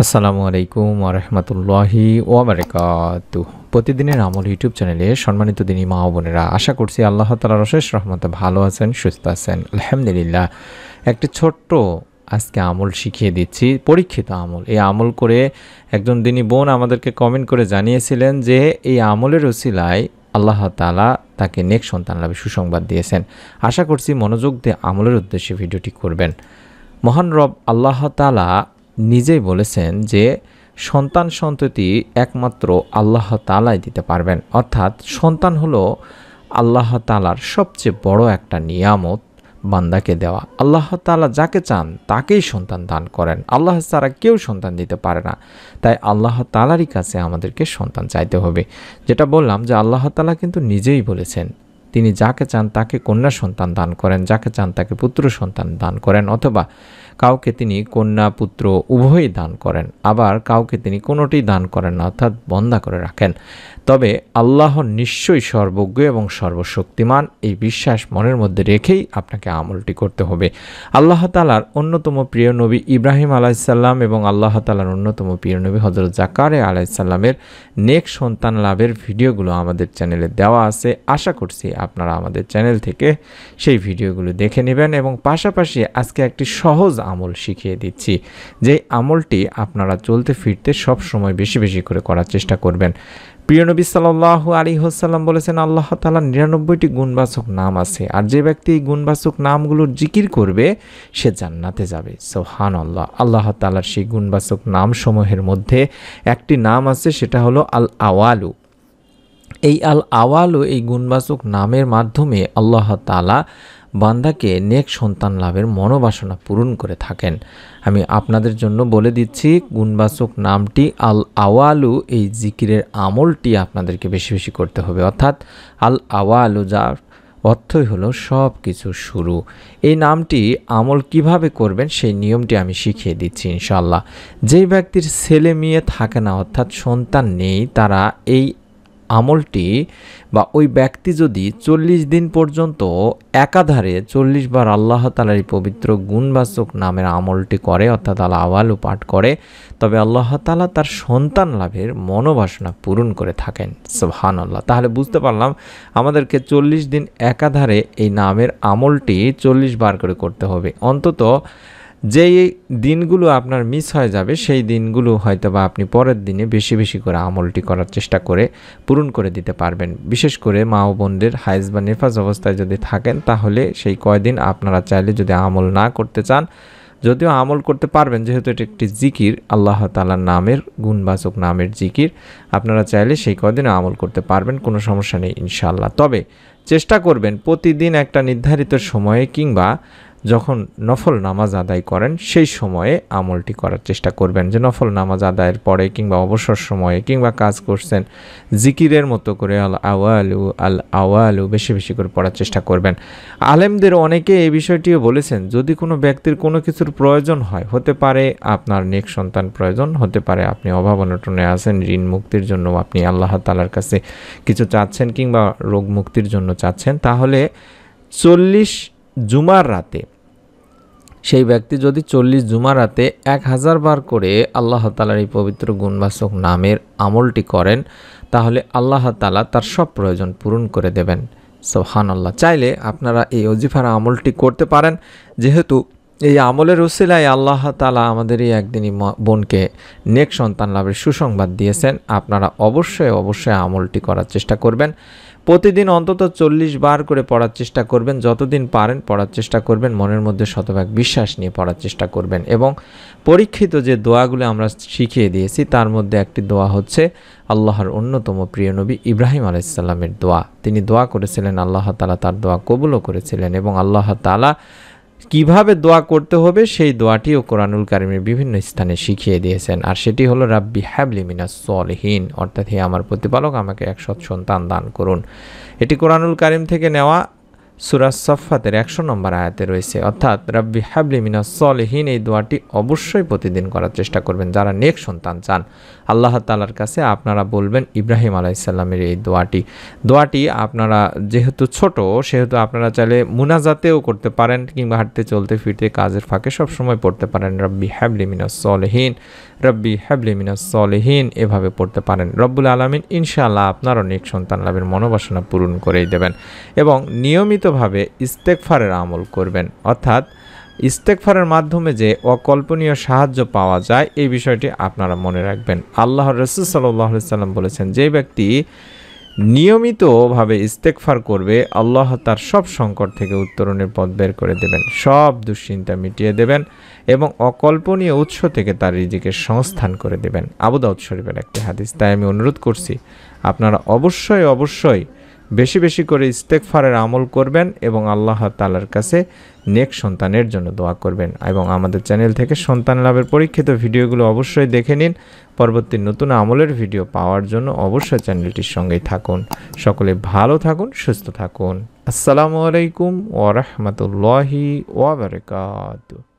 আসসালামু আলাইকুম ওয়া রাহমাতুল্লাহি ওয়া বারাকাতুহু। প্রতিদিনের আমল ইউটিউব চ্যানেলে সম্মানিত দিনী মা ও বোনেরা, আশা করছি আল্লাহ তাআলার অশেষ রহমতে ভালো আছেন, সুস্থ আছেন। আলহামদুলিল্লাহ। একটি ছোট্ট আজকে আমল শিখিয়ে দিচ্ছি, পরীক্ষিত আমল। এই আমল করে একজন দিনী বোন আমাদেরকে কমেন্ট করে জানিয়েছিলেন যে এই আমলের ওসিলায় আল্লাহ তাআলা তাকে নেক সন্তান লাভের সুসংবাদ দিয়েছেন। আশা করছি মনোযোগ দিয়ে আমলের উদ্দেশ্যে ভিডিওটি করবেন। মহান রব আল্লাহ তাআলা নিজেই বলেছেন যে সন্তান সন্ততি একমাত্র আল্লাহ তাআলাই দিতে পারবেন। অর্থাৎ সন্তান হলো আল্লাহ তাআলার সবচেয়ে বড় একটা নিয়ামত বান্দাকে দেওয়া। আল্লাহ তাআলা যাকে চান তাকেই সন্তান দান করেন। আল্লাহ ছাড়া কেউ সন্তান দিতে পারে না। তাই আল্লাহ তাআলারই কাছে আমাদেরকে সন্তান চাইতে হবে। যেটা বললাম যে আল্লাহ তাআলা কিন্তু নিজেই বলেছেন তিনি যাকে চান তাকে কন্যা সন্তান দান করেন, যাকে চান তাকে পুত্র সন্তান দান করেন, অথবা কাউকে তিনি কন্যা পুত্র উভয়ই দান করেন, আবার কাউকে তিনি কোনোটি দান করেন না, অর্থাৎ বন্ধা করে রাখেন। তবে আল্লাহ নিশ্চয়ই সর্বজ্ঞ এবং সর্বশক্তিমান, এই বিশ্বাস মনের মধ্যে রেখেই আপনাকে আমলটি করতে হবে। আল্লাহ তাআলার অন্যতম প্রিয় নবী ইব্রাহিম আলাইসাল্লাম এবং আল্লাহ তাআলার অন্যতম প্রিয় নবী হযরত জাকারিয়া আলাইসাল্লামের নেক সন্তান লাভের ভিডিওগুলো আমাদের চ্যানেলে দেওয়া আছে। আশা করছি আপনারা আমাদের চ্যানেল থেকে সেই ভিডিওগুলো দেখে নেবেন। এবং পাশাপাশি আজকে একটি সহজ আমল শিখিয়ে দিচ্ছি, যে আমলটি আপনারা চলতে ফিরতে সব সময় বেশি বেশি করে করার চেষ্টা করবেন। প্রিয় নবী সাল্লাল্লাহু আলাইহি ওয়াসাল্লাম বলেছেন আল্লাহ তাআলার 99টি গুণবাচক নাম আছে, আর যে ব্যক্তি এই গুণবাচক নামগুলোর জিকির করবে সে জান্নাতে যাবে। সুবহানাল্লাহ। আল্লাহ তাআলার সেই গুণবাচক নামসমূহের মধ্যে একটি নাম আছে, সেটা হলো আল আওয়ালু। এই আল আওয়ালু, এই গুণবাচক নামের মাধ্যমে আল্লাহ তাআলা বান্দাকে নেক সন্তান লাভের মনোবাসনা পূরণ করে থাকেন। আমি আপনাদের জন্য বলে দিচ্ছি গুণবাচক নামটি আল আওয়ালু। এই জিকিরের আমলটি আপনাদেরকে বেশি বেশি করতে হবে। অর্থাৎ আল আওয়ালু, যার অর্থই হলো সব কিছু শুরু। এই নামটি আমল কিভাবে করবেন সেই নিয়মটি আমি শিখিয়ে দিচ্ছি ইনশাআল্লাহ। যেই ব্যক্তির ছেলে মেয়ে থাকে না, অর্থাৎ সন্তান নেই, তারা এই আমলটি বা ওই ব্যক্তি যদি 40 দিন পর্যন্ত একাধারে 40 বার আল্লাহ তাআলার এই পবিত্র গুণবাচক নামের আমলটি করে, অর্থাৎ আল আওয়ালু পাঠ করে, তবে আল্লাহ তাআলা তার সন্তান লাভের মনোবাসনা পূরণ করে থাকেন। সুবহানাল্লাহ। তাহলে বুঝতে পারলাম আমাদেরকে 40 দিন একাধারে এই নামের আমলটি 40 বার করে করতে হবে। অন্তত যেই দিনগুলো আপনার মিস হয়ে যাবে সেই দিনগুলো হয়তো বা আপনি পরের দিনে বেশি বেশি করে আমলটি করার চেষ্টা করে পূরণ করে দিতে পারবেন। বিশেষ করে মা ও বোনদের হায়েজ বা নেফাজ অবস্থায় যদি থাকেন, তাহলে সেই কয়দিন আপনারা চাইলে যদি আমল না করতে চান, যদিও আমল করতে পারবেন, যেহেতু এটা একটি জিকির, আল্লাহ তাআলার নামের গুণবাচক নামের জিকির, আপনারা চাইলে সেই কয়দিনে আমল করতে পারবেন, কোনো সমস্যা নেই ইনশাআল্লাহ। তবে চেষ্টা করবেন প্রতিদিন একটা নির্ধারিত সময়ে কিংবা যখন নফল নামাজ আদায় করেন সেই সময়ে আমলটি করার চেষ্টা করবেন। যে নফল নামাজ আদায়ের পরে কিংবা অবসর সময়ে কিংবা কাজ করছেন, জিকিরের মতো করে আল আওয়ালু বেশি বেশি করে পড়ার চেষ্টা করবেন। আলেমদের অনেকে এই বিষয়টিও বলেছেন, যদি কোনো ব্যক্তির কোনো কিছুর প্রয়োজন হয়, হতে পারে আপনার নেক সন্তান প্রয়োজন, হতে পারে আপনি অভাব অনটনে আছেন, ঋণ মুক্তির জন্য আপনি আল্লাহ তাআলার কাছে কিছু চাচ্ছেন কিংবা রোগ মুক্তির জন্য চাচ্ছেন, তাহলে 40 জুমার রাতে সেই ব্যক্তি যদি 40 জুমার রাতে 1000 বার করে আল্লাহ তাআলার এই পবিত্র গুণবাচক নামের আমলটি করেন, তাহলে আল্লাহ তাআলা তার সব প্রয়োজন পূরণ করে দেবেন। সুবহানাল্লাহ। চাইলে আপনারা এই ওজিফার আমলটি করতে পারেন। যেহেতু এই আমলের ওসিলায় আল্লাহ তাআলা আমাদের এই একদিনই বোনকে নেক সন্তান লাভের সুসংবাদ দিয়েছেন, আপনারা অবশ্যই অবশ্যই আমলটি করার চেষ্টা করবেন। প্রতিদিন অন্তত 40 বার করে পড়ার চেষ্টা করবেন, যতদিন পারেন পড়ার চেষ্টা করবেন, মনের মধ্যে শতভাগ বিশ্বাস নিয়ে পড়ার চেষ্টা করবেন। এবং পরীক্ষিত যে দোয়াগুলো আমরা শিখিয়ে দিয়েছি তার মধ্যে একটি দোয়া হচ্ছে আল্লাহর অন্যতম প্রিয় নবী ইব্রাহিম আলাইহিসসালামের দোয়া। তিনি দোয়া করেছিলেন, আল্লাহ তাআলা তার দোয়া কবুলও করেছিলেন, এবং আল্লাহ তাআলা কিভাবে দোয়া করতে হবে সেই দোয়াটিও কোরআনুল কারীমের বিভিন্ন স্থানে শিখিয়ে দিয়েছেন। আর সেটি হলো রাব্বি হাবলি মিনাস সলিহিন, অর্থাৎ হে আমার প্রতিপালক আমাকে এক সৎ সন্তান দান করুন। এটি কোরআনুল কারীম থেকে নেওয়া সূরা সাফফাতের 100 নম্বর আয়াতে রয়েছে। অর্থাৎ রাব্বি হাবলি মিনাস সলিহিন, এই দোয়াটি অবশ্যই প্রতিদিন করার চেষ্টা করবেন যারা নেক সন্তান চান। আল্লাহ তাআলার কাছে আপনারা বলবেন ইব্রাহিম আলাইহিস সালামের এই দোয়াটি আপনারা যেহেতু ছোট সেহেতু আপনারা চাইলে মুনাজাতেও করতে পারেন, কিংবা হাঁটতে চলতে ফিরতে কাজের ফাঁকে সবসময় পড়তে পারেন রাব্বি হাবলি মিনাস সলিহিন, রাব্বি হাবলি মিনাস সলিহিন, এভাবে পড়তে পারেন। রব্বুল আলামিন ইনশাআল্লাহ আপনার অনেক সন্তান লাভের মনোবাসনা পূরণ করেই দেবেন। এবং নিয়মিতভাবে ইস্তেগফারের আমল করবেন, অর্থাৎ ইস্তেগফারের মাধ্যমে যে অকল্পনীয় সাহায্য পাওয়া যায় এই বিষয়টি আপনারা মনে রাখবেন। আল্লাহর রাসূল সাল্লাল্লাহু আলাইহি সাল্লাম বলেছেন, যে ব্যক্তি নিয়মিতভাবে ইস্তেগফার করবে আল্লাহ তার সব সংকট থেকে উত্তরণের পথ বের করে দেবেন, সব দুশ্চিন্তা মিটিয়ে দেবেন এবং অকল্পনীয় উৎস থেকে তার রিজিকের সংস্থান করে দেবেন। আবু দাউদ শরীফের একটি হাদিস। তাই আমি অনুরোধ করছি আপনারা অবশ্যই বেশি বেশি করে ইস্তেগফারের আমল করবেন এবং আল্লাহ তাআলার কাছে নেক সন্তানের জন্য দোয়া করবেন। এবং আমাদের চ্যানেল থেকে সন্তান লাভের পরীক্ষিত ভিডিওগুলো অবশ্যই দেখে নিন। পরবর্তী নতুন আমলের ভিডিও পাওয়ার জন্য অবশ্যই চ্যানেলটির সঙ্গেই থাকুন। সকলে ভালো থাকুন, সুস্থ থাকুন। আসসালামু আলাইকুম ওয়া রাহমাতুল্লাহি ওয়া বারাকাতুহু।